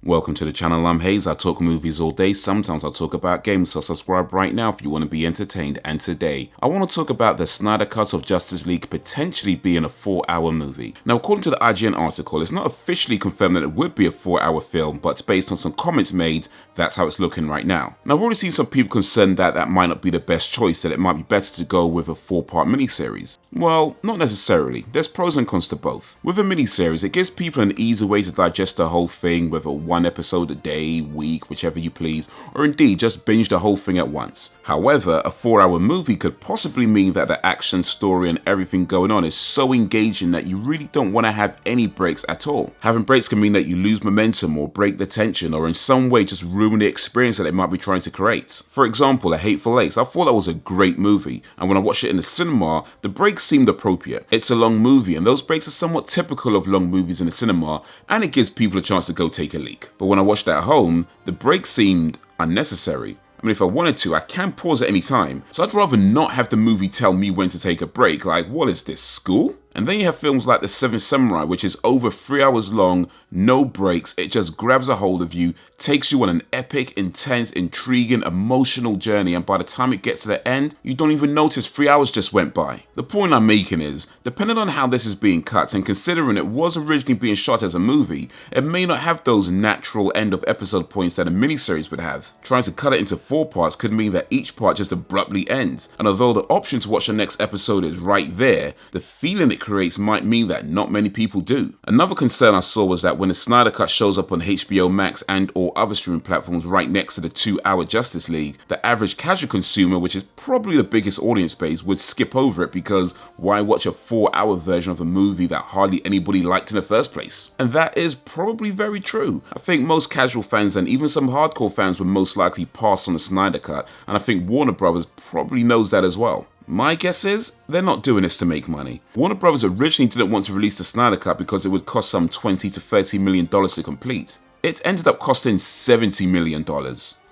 Welcome to the channel, I'm Hayes. I talk movies all day, sometimes I talk about games, so subscribe right now if you want to be entertained. And today, I want to talk about the Snyder Cut of Justice League potentially being a 4-hour movie. Now, according to the IGN article, it's not officially confirmed that it would be a 4-hour film, but based on some comments made, that's how it's looking right now. Now, I've already seen some people concerned that that might not be the best choice, that it might be better to go with a 4-part miniseries. Well, not necessarily. There's pros and cons to both. With a miniseries, it gives people an easy way to digest the whole thing, whether one episode a day, week, whichever you please, or indeed just binge the whole thing at once. However, a 4-hour movie could possibly mean that the action, story, and everything going on is so engaging that you really don't want to have any breaks at all. Having breaks can mean that you lose momentum or break the tension or in some way just ruin the experience that it might be trying to create. For example, A Hateful Eight, I thought that was a great movie, and when I watched it in the cinema, the breaks seemed appropriate. It's a long movie, and those breaks are somewhat typical of long movies in the cinema, and it gives people a chance to go take a leak. But when I watched it at home, the breaks seemed unnecessary. I mean, if I wanted to, I can pause at any time, so I'd rather not have the movie tell me when to take a break. Like, what is this, school? And then you have films like The Seventh Samurai, which is over 3 hours long, no breaks, it just grabs a hold of you, takes you on an epic, intense, intriguing, emotional journey, and by the time it gets to the end, you don't even notice 3 hours just went by. The point I'm making is, depending on how this is being cut, and considering it was originally being shot as a movie, it may not have those natural end of episode points that a miniseries would have. Trying to cut it into 4 parts could mean that each part just abruptly ends, and although the option to watch the next episode is right there, the feeling it creates might mean that not many people do. Another concern I saw was that when the Snyder Cut shows up on HBO Max and or other streaming platforms right next to the 2-hour Justice League, the average casual consumer, which is probably the biggest audience base, would skip over it because why watch a 4-hour version of a movie that hardly anybody liked in the first place? And that is probably very true. I think most casual fans and even some hardcore fans would most likely pass on the Snyder Cut, and I think Warner Brothers probably knows that as well. My guess is, they're not doing this to make money. Warner Brothers originally didn't want to release the Snyder Cut because it would cost some $20 to $30 million to complete. It ended up costing $70 million.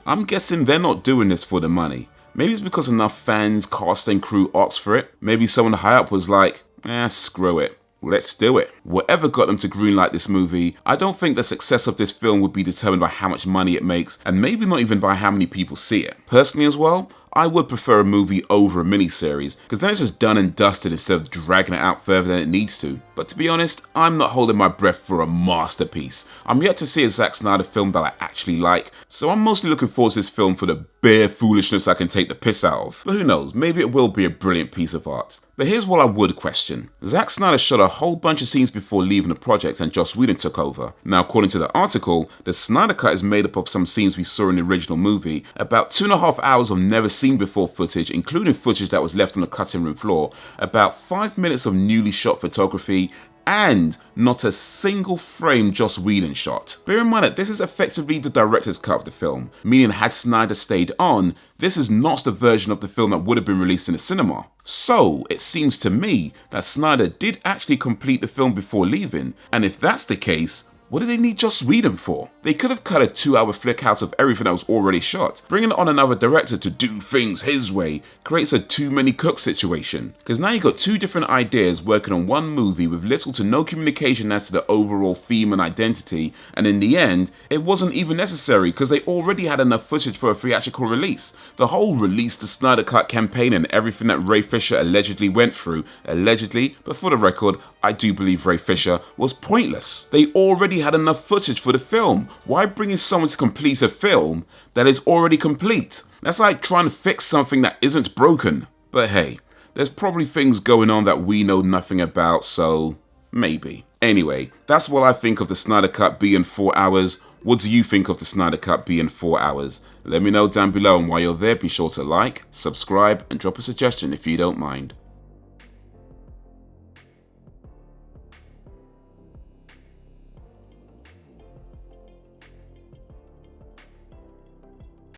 I'm guessing they're not doing this for the money. Maybe it's because enough fans, cast and crew asked for it. Maybe someone high up was like, screw it. Let's do it. Whatever got them to greenlight this movie, I don't think the success of this film would be determined by how much money it makes, and maybe not even by how many people see it. Personally as well, I would prefer a movie over a miniseries, because then it's just done and dusted instead of dragging it out further than it needs to. But to be honest, I'm not holding my breath for a masterpiece. I'm yet to see a Zack Snyder film that I actually like, so I'm mostly looking forward to this film for the bare foolishness I can take the piss out of. But who knows, maybe it will be a brilliant piece of art. But here's what I would question. Zack Snyder shot a whole bunch of scenes before leaving the project and Joss Whedon took over. Now, according to the article, the Snyder Cut is made up of some scenes we saw in the original movie, about 2.5 hours of never seen before footage, including footage that was left on the cutting room floor, about 5 minutes of newly shot photography, and not a single frame Joss Whedon shot. Bear in mind that this is effectively the director's cut of the film, meaning had Snyder stayed on, this is not the version of the film that would have been released in the cinema. So, it seems to me that Snyder did actually complete the film before leaving, and if that's the case, what do they need Joss Whedon for? They could have cut a 2-hour flick out of everything that was already shot. Bringing on another director to do things his way creates a too many cooks situation. Because now you've got 2 different ideas working on one movie with little to no communication as to the overall theme and identity, and in the end, it wasn't even necessary because they already had enough footage for a theatrical release. The whole release the Snyder Cut campaign and everything that Ray Fisher allegedly went through, allegedly, but for the record, I do believe Ray Fisher, was pointless. They already had enough footage for the film. Why bring in someone to complete a film that is already complete? That's like trying to fix something that isn't broken. But hey, there's probably things going on that we know nothing about, so maybe. Anyway, that's what I think of the Snyder Cut being 4 hours. What do you think of the Snyder Cut being 4 hours? Let me know down below, and while you're there, be sure to like, subscribe, and drop a suggestion if you don't mind.